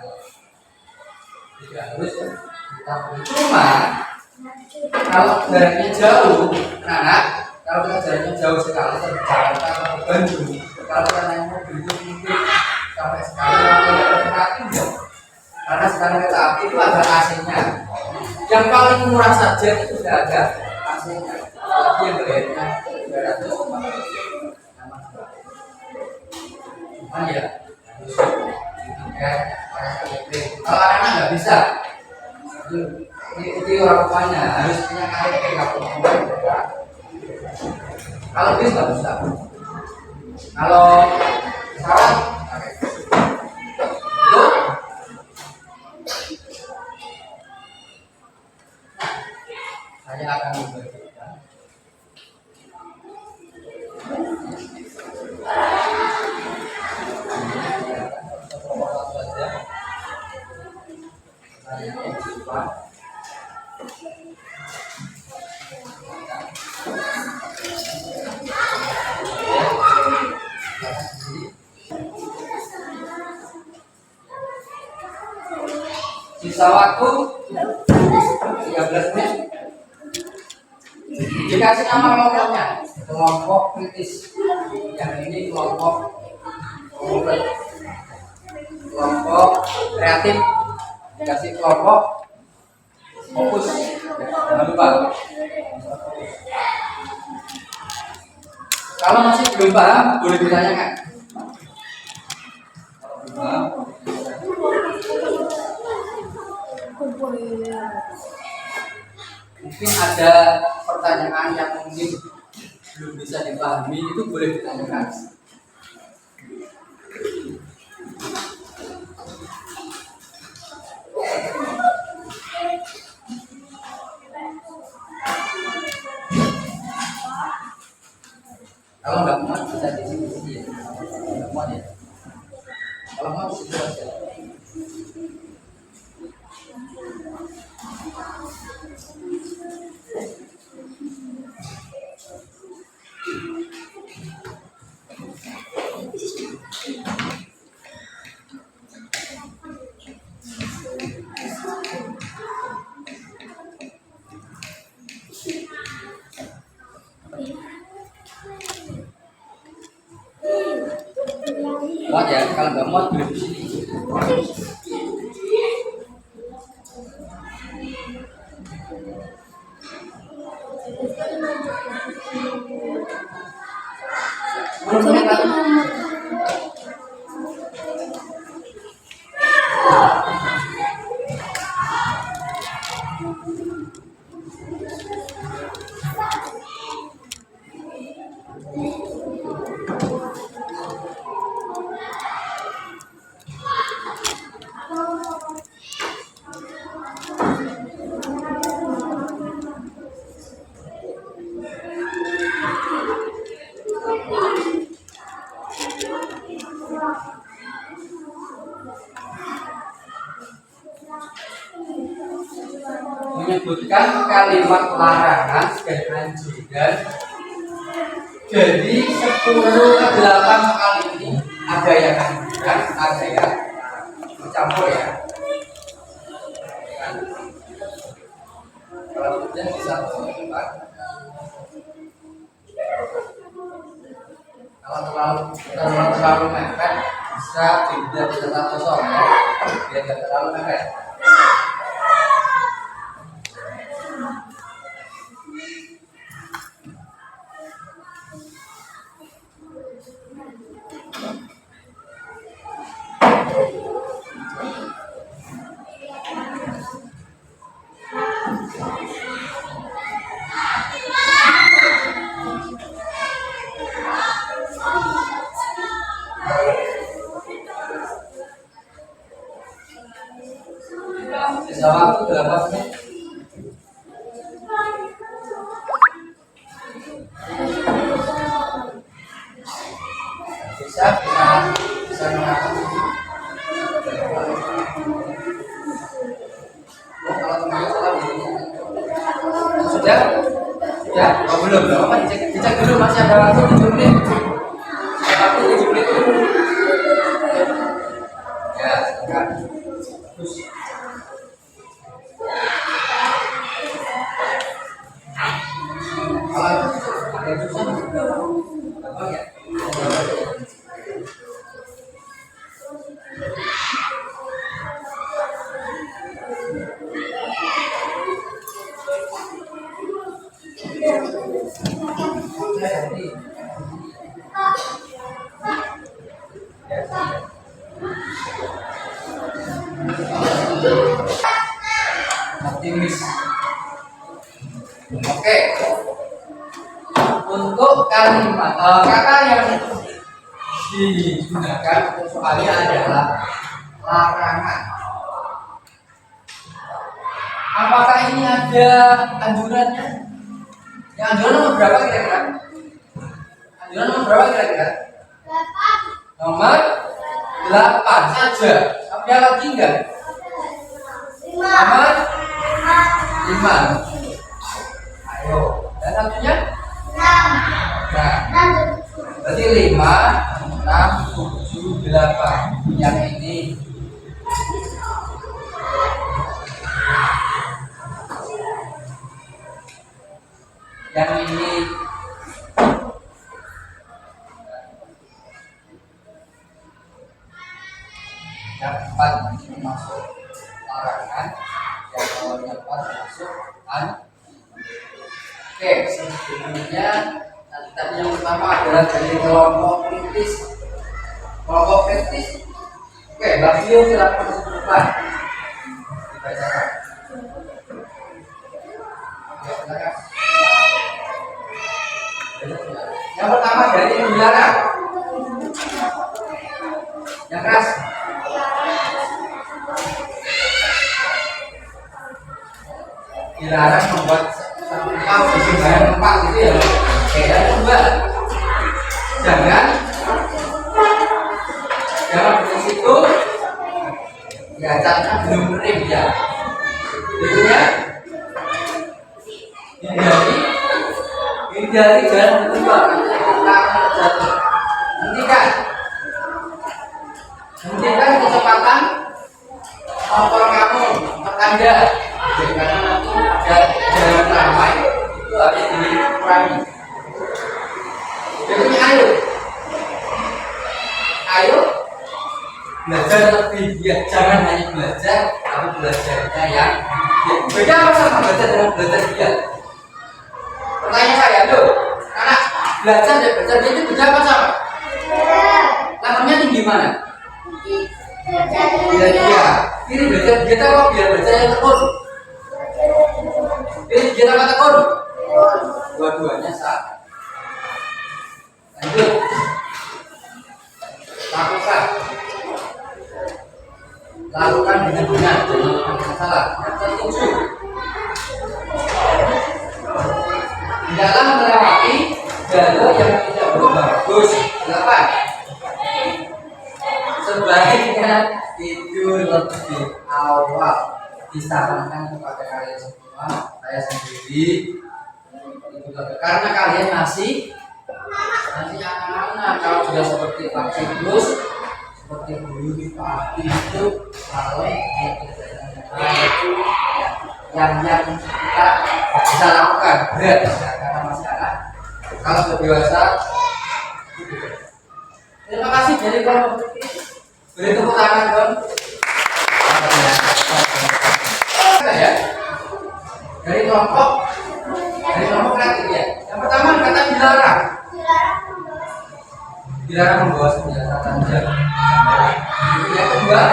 tidak harus ya. Kita cuma kalau jaraknya jauh, anak, kalau kita jaraknya jauh sekali dari Jakarta atau Bandung, kalau kita naik mobil itu mungkin sampai sekali kereta api ya. Karena sekarang kereta api itu ada AC-nya. Yang paling murah saja itu sudah ada AC-nya. Tapi yang bayarnya 300 cuman ya harus tiket kalau anak nggak bisa ikuti orang tuanya harus punya KTP kalau bis nggak bisa kalau pesawat itu saya akan membagikan sisa waktu 13 menit dikasih nama kelompoknya kelompok kritis yang ini kelompok kreatif dikasih kelompok fokus jangan lupa kalau masih belum paham boleh ditanyakan mungkin ada pertanyaan yang mungkin belum bisa dipahami itu boleh ditanyakan. Kalau nggak muat bisa di sini ya. Nggak muat ya. Kalau mau di situ aja. Muat ya, kalau nggak muat boleh di sini. Menyebutkan kalimat larangan dan anjuran dari 10 ke 8 kali ini ada yang anjuran, ada yang bercampur ya. Kalau hujan bisa berlipat. Kalau terlalu mepet bisa tidak bisa kosong ya, biar tidak terlalu mepet. Ya, oh, belum, belum apa dicek dulu masih ada waktu 7 menit. Waktu 7 menit dulu. Ya, silakan. Terus. Kalau ada susah, apa ya? Optimis. Oke. Untuk kalimat kata yang digunakan untuk soalnya adalah larangan. Apakah ini ada anjurannya? Yang anjuran nomor berapa kira-kira? Anjuran nomor berapa kira-kira? Nomor 8 saja. Ada lagi enggak? Nomor 5. Ayo. Dan satunya? 6. Nah, berarti 5, 6, 7, 8. Yang ini. Yang ini. Yang 4 masuk larangan, yang awalnya 4 masuk an. Oke, selanjutnya tadi yang pertama adalah dari kelompok kritis. Kelompok kritis. Oke, Bagio silakan disebutkan. Dibacakan. Ya, silakan. Yang pertama dari dilarang. Yang keras. Dilarang membuat sampah di bahan tempat gitu ya. Oke, yang kedua, jangan di situ ya catnya belum kering ya. Berikutnya hindari jalan berdua tangan jatuh. Hentikan kecepatan motor kamu, motor Anda. Jadi karena nanti jalan ramai itu harus dikurangi. Berikutnya ayo belajar lebih giat. Jangan hanya belajar, tapi belajarnya yang giat. Beda apa sama belajar dengan belajar giat? Pertanyaan saya, aduh, anak belajar dan belajar giat itu beda apa sama? Levelnya tinggi mana? Iya. Ini belajar giat apa biar belajar yang tekun? Pilih giat apa tekun? Dua-duanya sama. Lanjut. Lakukan dengan benar, jangan lakukan salah. Yang ketujuh, tidaklah melewati jalur yang tidak bagus. 8, sebaiknya tidur lebih awal. Disarankan kepada kalian semua, saya sendiri, karena kalian masih anak-anak. Kalau sudah seperti Pak Siklus, seperti dulu di pagi itu kalau yang kita bisa lakukan berat karena masih anak. Kalau sudah dewasa, terima kasih dari kelompok kritis. Beri tepuk tangan dong. Ya, dari kelompok kreatif ya. Yang pertama kata dilarang membawa senjata tajam. Yang kedua,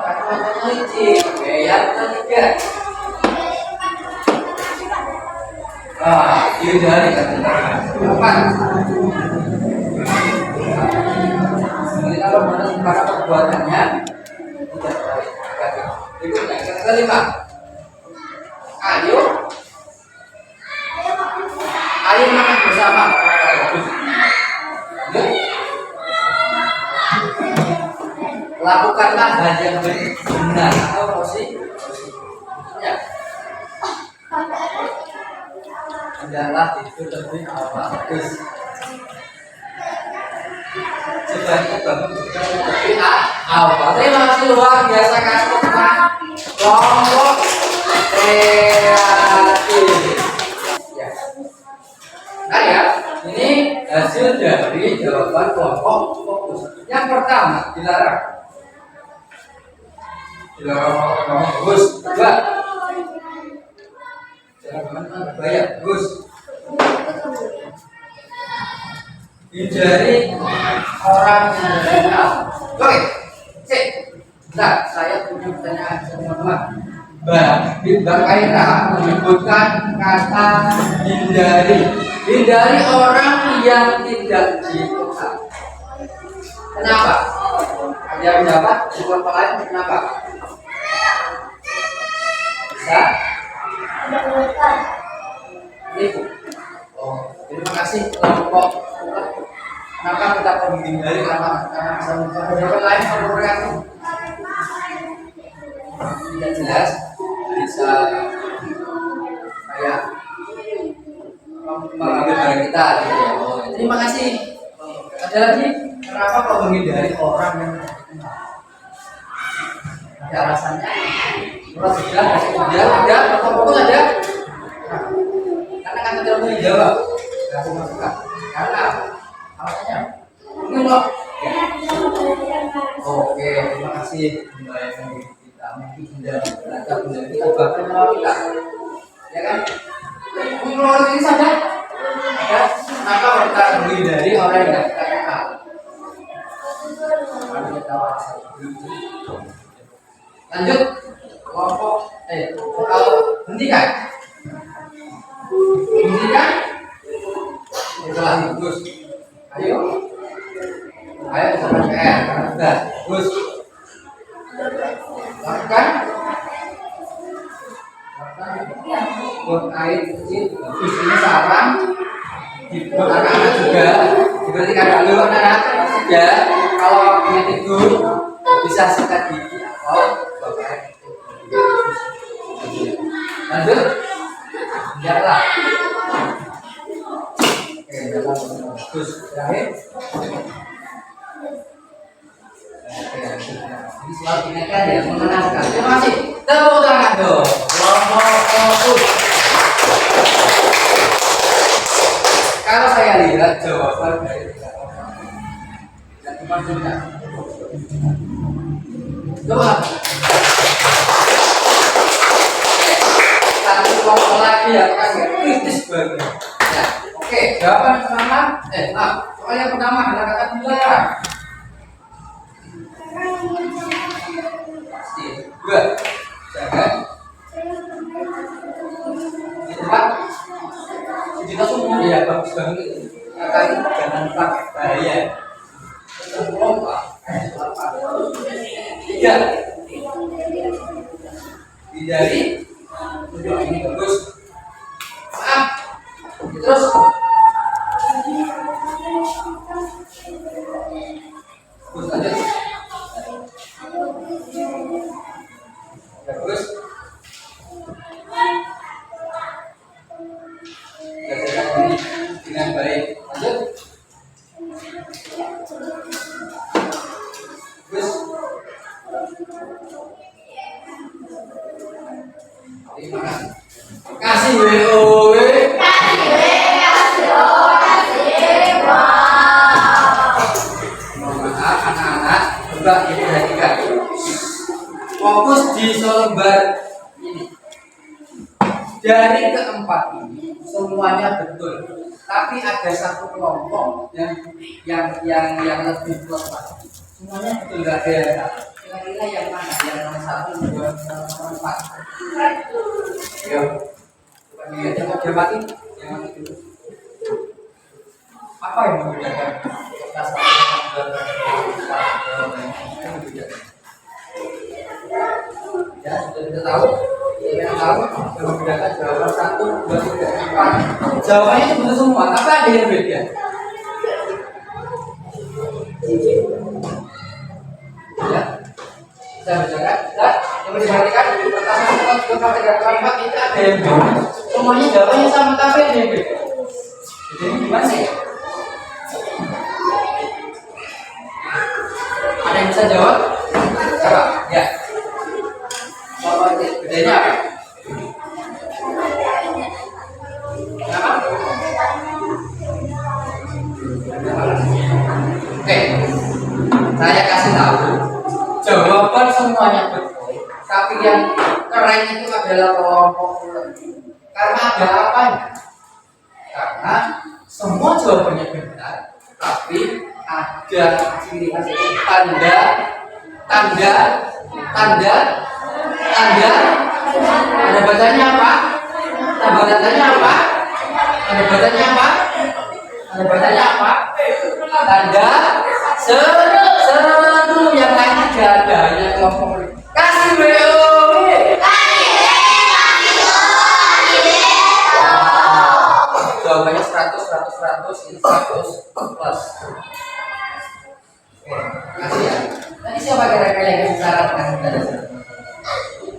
kata licin. Oke, yang ketiga, hindari kata-kata. Kalau para perbuatannya tidak baik. Berikutnya, yang kelima, ayo makan bersama. Lakukanlah hal yang benar atau positif. Ya. hendaklah tidur lebih awal. Terus sebaiknya bangun juga lebih awal. Terima kasih luar biasa kasih kelompok kreatif. Ya. Nah ya, ini hasil dari jawaban kelompok fokus. Yang pertama dilarang. Dilarang fokus. Dua. Jangan bayar. Fokus. Hindari orang yang berkenal. Oke, cek. Nah, saya punya pertanyaan teman-teman. Mbak Kaira menyebutkan kata hindari. Hindari orang yang tidak dikenal. Kenapa? Ada yang menjawab? Di kelompok lain kenapa? Bisa? Ibu. Oh, terima kasih kelompok. Kenapa kita perlu menghindari? Karena bisa menjawab lain kelompok tidak jelas, bisa kayak mengambil barang kita. Oh, terima kasih. Ada lagi? Kenapa kau menghindari orang yang ada alasannya? Menurut sudah ada, fokus ada. Karena kan tidak boleh jawab. Kasih masukan. Karena alasannya mungkin loh. Oke, terima kasih Mbak kita mungkin tidak belajar menjadi kita bahkan kita, ya kan? Menurut ini saja. Ya, kenapa kita menghindari orang yang tidak kita kenal? Lanjut kelompok kalau hentikan setelah bagus ayo sampai PR karena sudah bagus lakukan buat air kecil bagus ini saran buat anak-anak juga diberikan dulu anak-anak ya kalau ingin tidur bisa sikat gigi atau bapak lanjut biarlah oke dalam terus terakhir ini selalu ingatkan ya mengenalkan terima kasih tepuk tangan dong kelompok fokus. Kalau saya lihat jawaban dari tiga orang dan cuma sudah coba satu kelompok lagi ya kan kritis banget ya. Oke, jawaban pertama soal yang pertama adalah kata dilarang. Pasti. Dua, jangan di tempat kita semua ya bagus banget kata ini jangan pakai bahaya. Tiga, hindari untuk ini bagus. Maaf. Terus lanjut. Bagus. Kerjakan ini dengan baik. Lanjut. Terus. Terima kasih. Kasih WO. Coba diperhatikan fokus di selembar ini dari keempat ini semuanya betul tapi ada satu kelompok yang lebih plus lagi semuanya betul nggak ada yang salah kira-kira yang mana yang nomor 1, 2, 3, 4 ayo coba lihat yang mau mati yang mati dulu apa yang membedakan kertas ya sudah kita tahu yang tahu yang membedakan jawaban 1, 2, 3, 4 jawabannya itu betul semua apa ada yang beda ya bisa bedakan Coba diperhatikan pertama kita juga tiga kalimat ini ada yang jawab. Semuanya jawabannya sama tapi ada yang beda. Jadi gimana ya? Ada yang bisa jawab? Coba, ya. Bedanya apa? Kenapa? Oke, saya kasih tahu. Jawaban semuanya betul, tapi yang keren itu adalah kelompok karena ada apanya? Karena semua jawabannya benar, tapi ada ciri khas tanda, tanda, tanda, tanda. Ada bacanya apa? Tanda bacanya apa? Tanda bacanya apa? Tanda bacanya apa? Tanda seru yang lainnya gak ada, hanya kelompok kasih WO. Jawabannya 100, 100, 100, ini 100 plus. Oke, kasih ya. Tadi siapa kira-kira yang kasih syarat kasih tanda?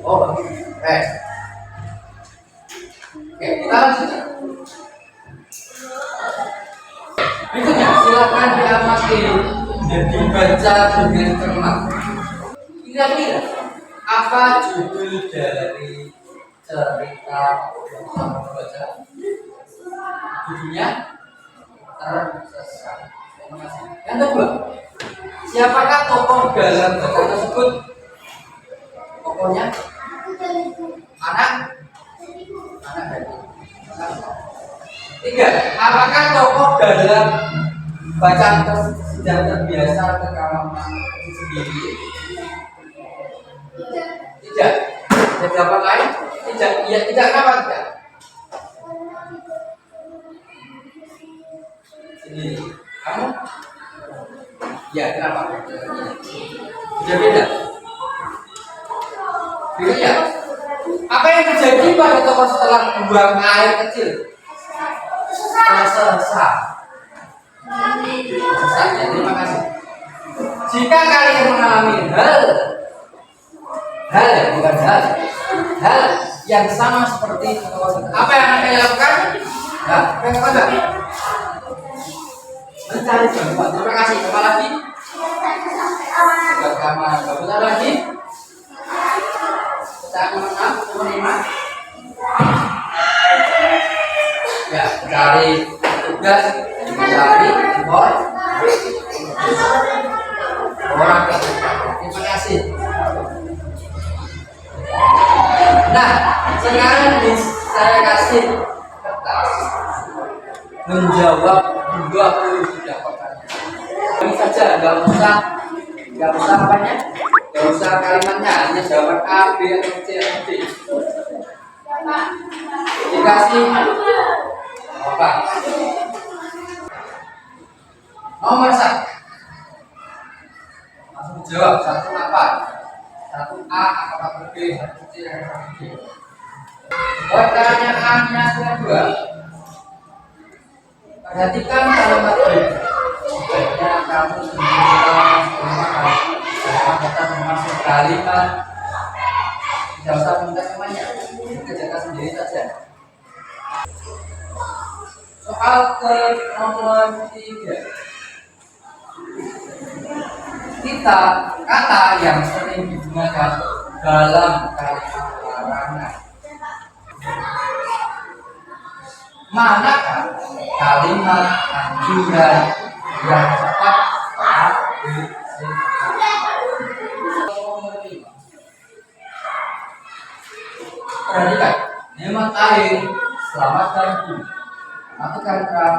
Oh, oke, kita lanjut. Berikutnya, silakan diamati dan dibaca dengan cermat. Kira-kira apa judul dari cerita yang kamu baca? Judulnya Tersesat. Yang kedua, siapakah tokoh dalam cerita tersebut? Tokohnya anak dari. Tiga, apakah tokoh dalam bacaan sudah terbiasa ke kamar mandi sendiri? Tidak. Ada jawaban lain? Tidak. Iya, tidak. Kenapa tidak? Sendiri. Kamu? Ya, kenapa? Sudah beda. Berikutnya, apa yang terjadi pada tokoh setelah membuang air kecil? Tersesat. Ya, terima kasih. Jika kalian mengalami hal yang sama seperti tokoh, apa yang akan kalian lakukan? Nah, yang apa? Mencari jawaban. Terima kasih. Apa lagi? Bersama. Betul lagi? Kita menerima. Ya, cari tugas, cari orang. Terima kasih. Nah, sekarang saya kasih kertas menjawab 23 pertanyaan. Ini saja, nggak usah apanya, nggak usah kalimatnya, hanya jawaban A, B, atau C, atau D. Dikasih apa? Nomor 1. Langsung jawab. 1 apa? 1 A, apakah B, 1 C, apakah D. Pertanyaan yang kedua. Perhatikan kalimat berikut. Sebaiknya kamu kata termasuk kalimat. Tidak usah minta semuanya. Kerjakan sendiri saja. Soal ke nomor 3. Kita kata yang sering digunakan dalam kalimat larangan. Manakah kalimat anjuran yang tepat? Perhatikan, hemat air, selamatkan bumi, matikan terang,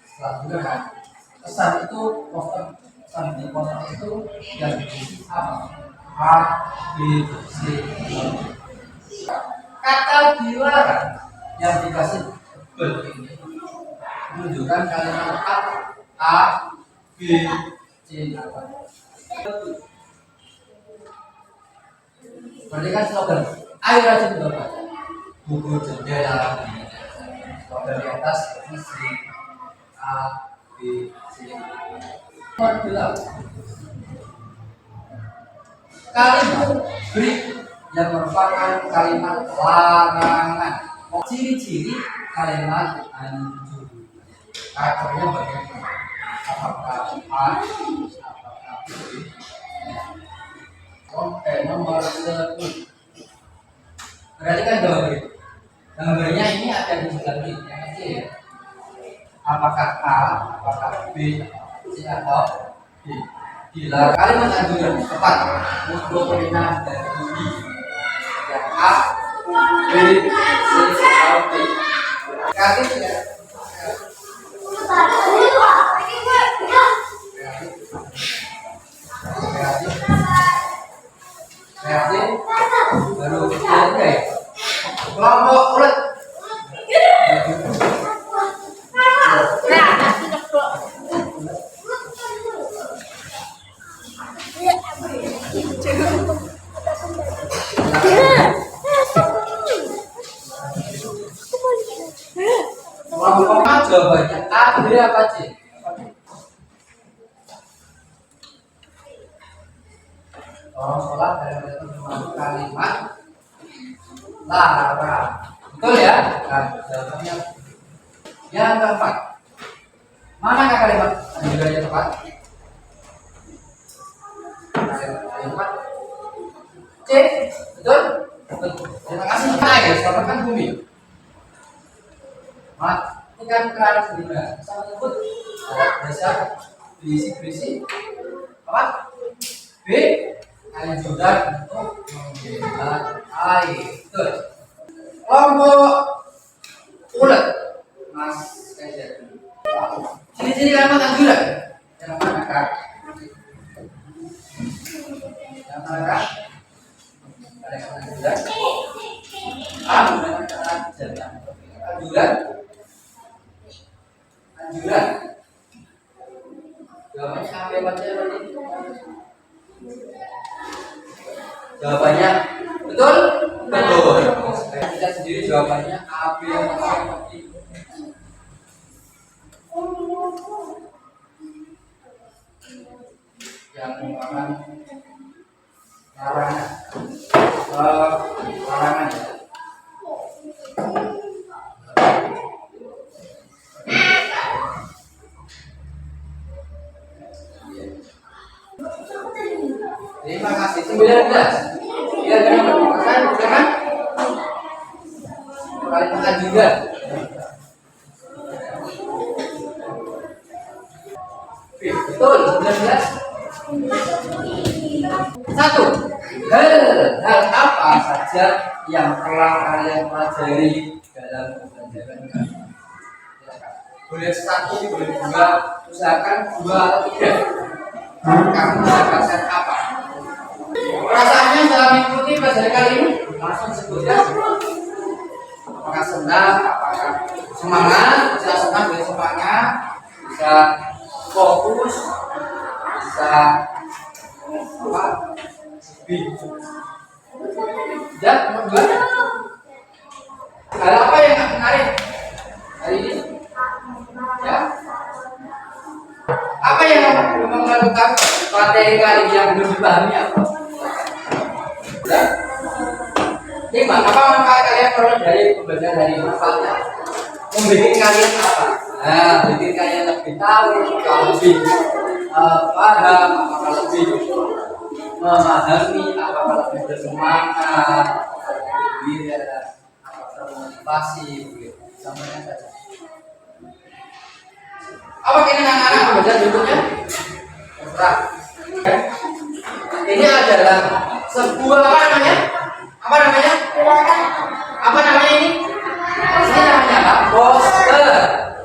setelah gunakan. Pesan itu pesan di poster itu yang berisi apa? A, B, C, D. Kata dilarang yang dikasih ini menunjukkan kalimat A, B, C. Perhatikan slogan. Ayo rajin membaca buku jendela. Slogan di atas isi A, B, C. Nomor 8. Kalimat beri yang merupakan kalimat larangan. Ciri-ciri kalimat anjuran. Karakternya bagaimana? Apakah A, apakah B? Oke, nomor 10. Perhatikan gambarnya ini ada di sebelah kiri, yang kecil ya. Apakah A, apakah B, C atau D? Bila kalimat anjuran tepat untuk perintah dari B, yang A, B, C atau D. Kaki tidak. Kreatif baru selesai. Kelompok ulet. Kelompok jawabannya A, B apa C? Orang sekolah dalam kalimat larang. Betul ya? Nah, jawabannya yang keempat. Manakah kalimat anjuran yang tepat? Kalimat C. Betul? Betul. Terima kasih. Nah, ya, selamatkan bumi. Matikan keran sendiri. Saya menyebut dasar berisi apa? B. Anjuran untuk membela air. Betul. Kelompok ulet. Mas Kajar. Ciri-ciri kalimat anjuran. Yang mana kak? Yang mana kak? Kalimat anjuran. Anjuran. Anjuran. Jawabannya apa baca tadi? Jawabannya betul? Betul. Kita sendiri jawabannya A, B, atau C. Yang merupakan larangan. Larangan ya. Terima kasih. 19. Ya, jangan. Kalimat anjuran. Betul, 19. 1. Hal apa saja yang telah kalian pelajari dalam pembelajaran kami? Boleh 1, boleh 2, usahakan 2 atau 3. Kamu mendapatkan apa? Perasaannya setelah mengikuti pelajaran kali ini langsung sebutkan. Apakah senang, apakah semangat? Bisa senang, bisa semangat, bisa fokus, bisa apa? Dan nomor 2, hal apa yang menarik hari ini? Ya, apa yang melakukan materi kali yang belum dipahami apa? Ya. 5. Apa manfaat kalian peroleh dari pembelajaran hari ini? Manfaatnya membuat kalian apa? Nah, membuat kalian lebih tahu, lebih paham, apakah lebih memahami, apakah lebih bersemangat, lebih apakah termotivasi, begitu. Samanya saja. Apa keinginan anak-anak pembelajaran berikutnya? Terserah. Ini adalah sebuah apa namanya? Apa namanya ini? Ini namanya apa? Poster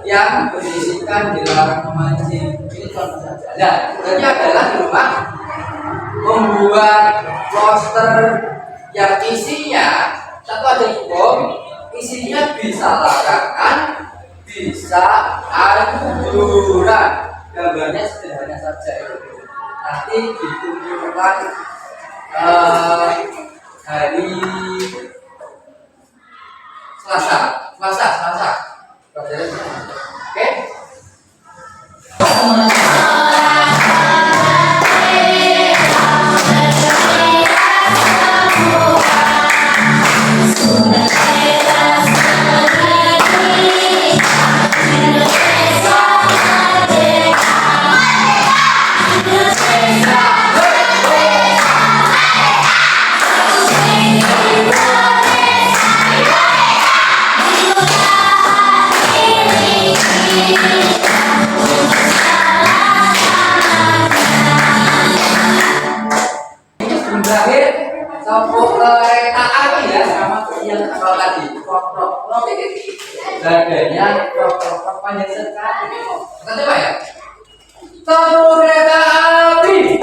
yang berisikan dilarang memancing. Ini contoh saja. Nah, jadi adalah di rumah membuat poster yang isinya satu ada bom, isinya bisa larangan, bisa anjuran. Gambarnya sederhana saja itu. Nanti ditunjukkan hari Selasa. Pelajaran. Oke? Dadanya rok-rok panjang sekali. Kita coba ya. Satu kereta api.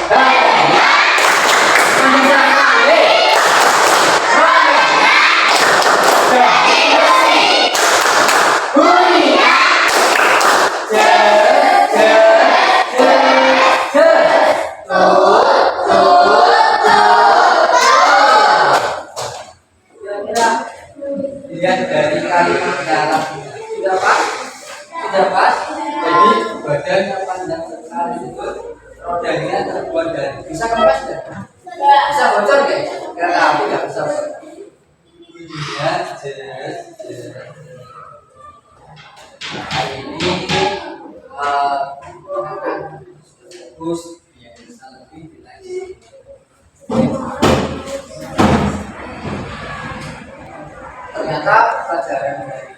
Dadanya panjang sekali. Roknya dari bunyinya jer jer jer jer. Kira-kira dilihat dari kalimat dalam sudah pas, jadi badannya panjang sekali itu rodanya terbuat dari bisa kempes nggak? Bisa bocor nggak? Kereta api nggak bisa bocor. Bunyinya jelas. Nah ini terus yang bisa lebih jelas. Ternyata pelajaran dari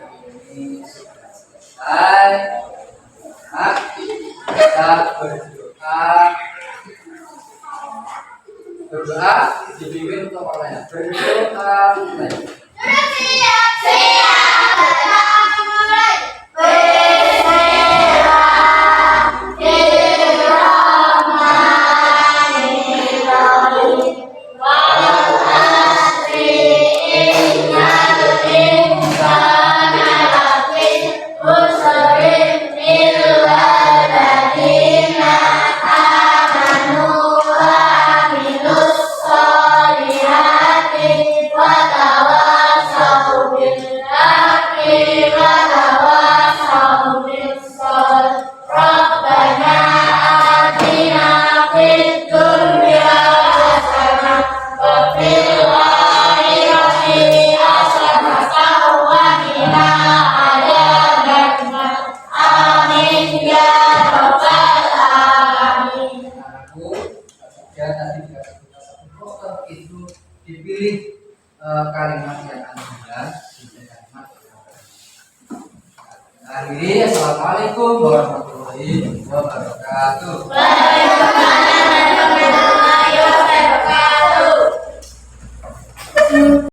ini sudah selesai. Nah, kita berdoa dipimpin untuk orang lain. Berdoa mulai. Dipilih kalimat yang anda kalimat. Akhiri, assalamualaikum warahmatullahi wabarakatuh.